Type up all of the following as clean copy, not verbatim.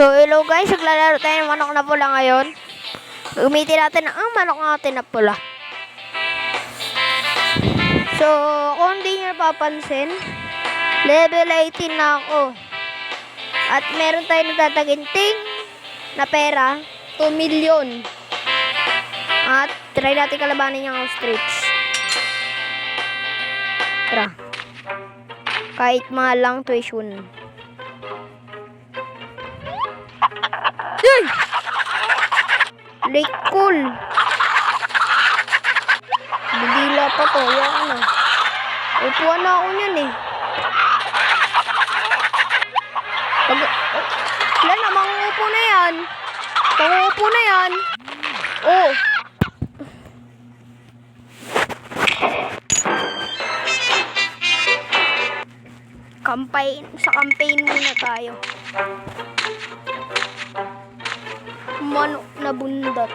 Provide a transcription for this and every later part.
So, hello guys, maglalaro tayo ng manok na pula ngayon. Gamitin natin ang manok natin na pula. So, kung hindi nyo napapansin, level 18 na ako. At meron tayo nagtataginting na pera, 2 million. At try natin kalabanin yung ostrich. Tara. Kahit mahal lang tuition. Yay! Lake cool. Bidila pa to. Yan ano. Upuan na ako niyan eh. Wala na, manguupo na yan. Manguupo na yan. Oh. Sa campaign muna tayo. Manok na bundat.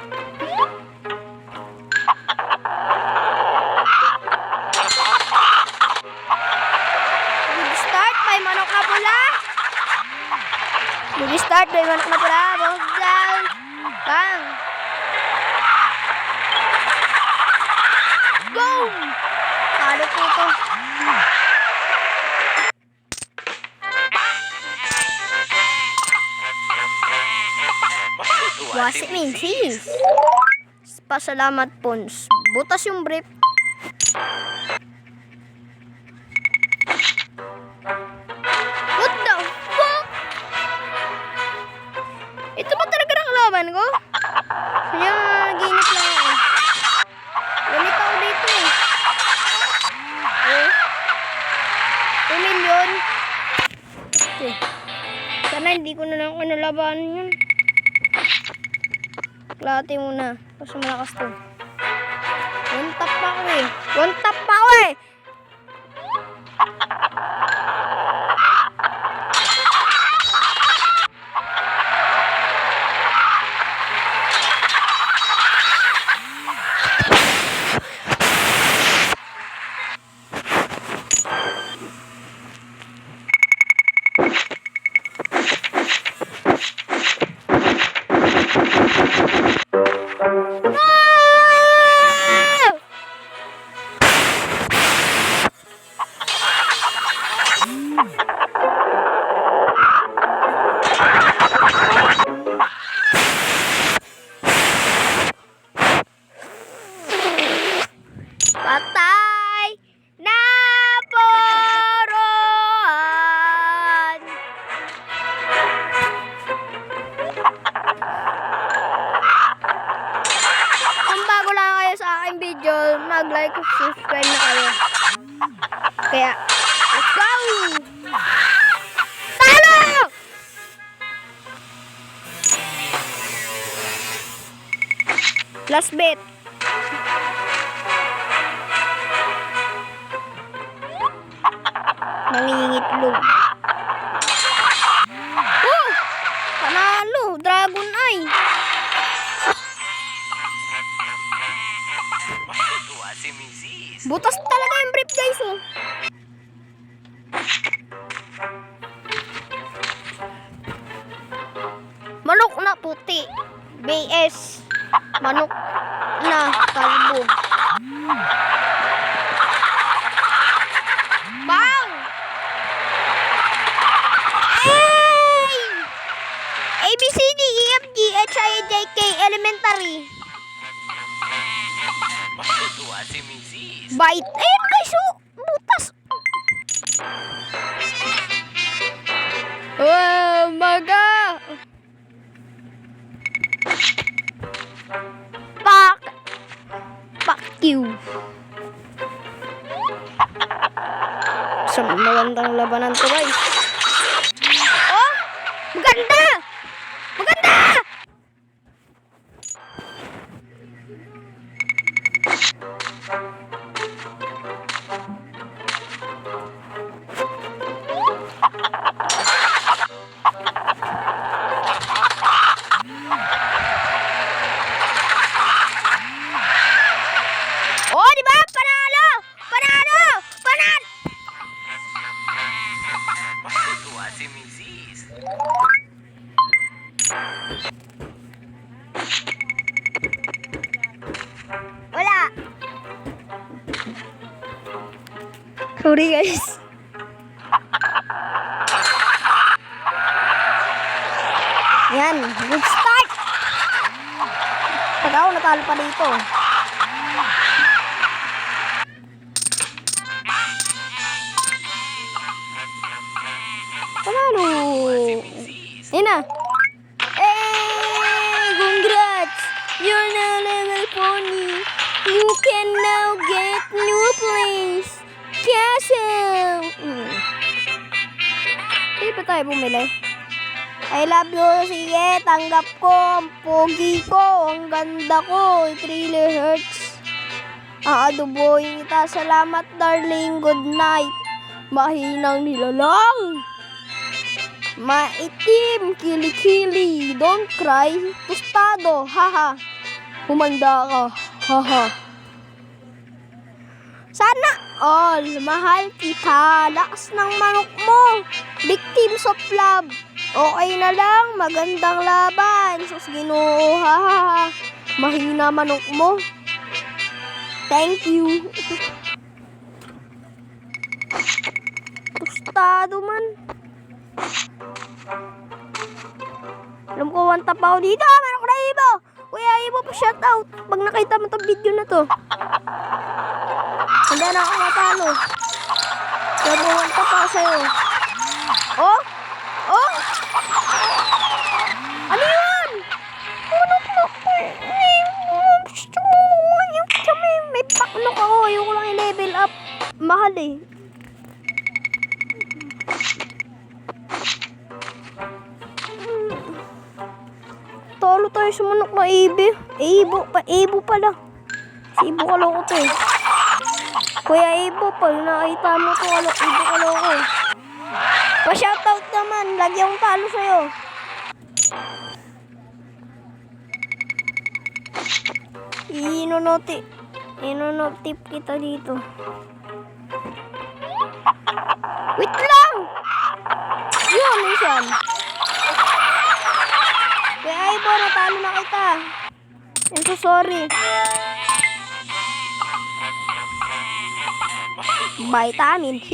Good start, may manok na pula. Good start, may manok na pula. Bang! Bang! Go! Ano po ito? Wasi minsis. Pasalamat Pons. Butas yung brief. What the fuck? Ito ba talaga ng kalaban ko? Kaya ginit lang ako. Ganit ako dito eh. Oh. 2 million. Okay. Sana hindi ko na lang kinalabanan yun. Lati muna. Kasi malakas to. One tap pa ako eh. One tap pa ako eh. Patay na poroan. Kung bago lang kayo sa aking video, mag-like at subscribe na kayo. Kaya, let's go! Talo! Last bet. Nangingitlog. Oh! Panalo! Dragon Eye! Butas talaga yung brief guys oh. Manok na puti. BS. Manok na kalbo. Bang! A, B, C, D, E, F, G, H, I, J, K, elementary. Bite. Ayan guys, oh. Butas. Oh, maga. Fuck you. So, magandang labanan to guys. Oh! Maganda! Maganda! Oh, di ba? Panalo! Panalo! Panalo! Wala. Sorry guys. Yan, good start. Pag ako natalo pa dito. Panalo. Yan na. Hey, congrats. You're now level pony. You can now get new place. Castle. Hindi pa tayo bumili? I love you. Sige, tanggap ko. Ang pogi ko. Ang ganda ko. It really hurts. Aadobohin kita. Salamat, darling. Good night. Mahinang nilalang. Maitim. Kili-kili. Don't cry. Tostado. Haha. Humanda ka. Haha. Sana all. Mahal kita. Lakas ng manok mo. Victims of love. Okay na lang, magandang laban. Sus, Ginoo, ha. Mahina manok mo. Thank you. Tostado man. Alam ko, one tap ako dito. Manok na Ibo. Kuya Ibo, pa-shout out. Pag nakita mo itong video na to. Hindi na ako matalo. Pero one tap ako sa'yo. Oh? Oh? Ano yun? May paknok ako. Ayoko lang i-level up. Mahal eh. Talo tayo sa manok na Ibo. Ibo pala. Si Ibo kaloko to eh. Kuya Ibo, pag nakita mo to, Ibo kaloko eh. Pa-shoutout naman. Lagi akong talo sa'yo. Inonotif kita dito. Wait lang! Yun, minsan. Kaya Ibo, natalo na kita. I'm so sorry. Vitamin C.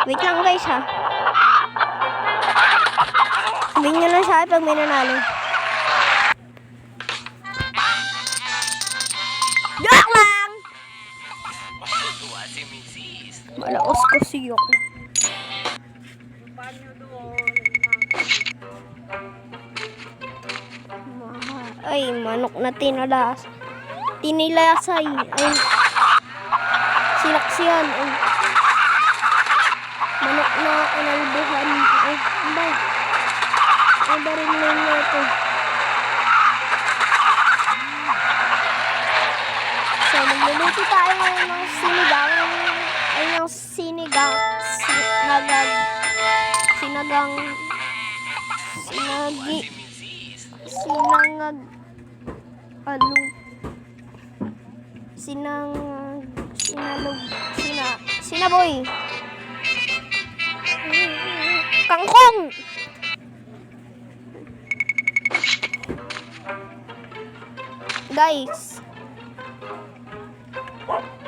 Wait lang guys ha. Sabihin nyo lang sa akin pag may nanalo. Joke lang! Malaos kasi ako. Ay, manok na tinilasay. Ay, sinaksihan. Ay. Manok na inalbuhan. Ay, ba? Ay, barin na yun ito. So, magluluto tayo ngayon ng sinigang. Ay, ng sinigang. Sinaboy. Kangkong. Guys,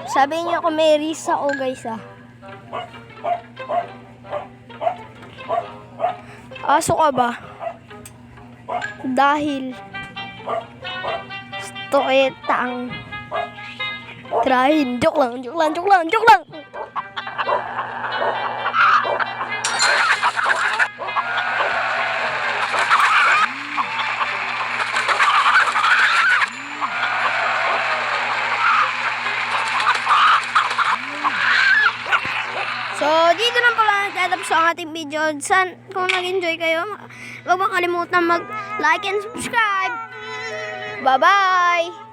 sabihin niyo kung may risa o guys ah. Aso ka ba? Dahil stoetang tirahin. Joke lang. So, dito na pala nagtatapos ang ating video. Kung nag-enjoy kayo, huwag makalimutan mag-like and subscribe. Bye-bye!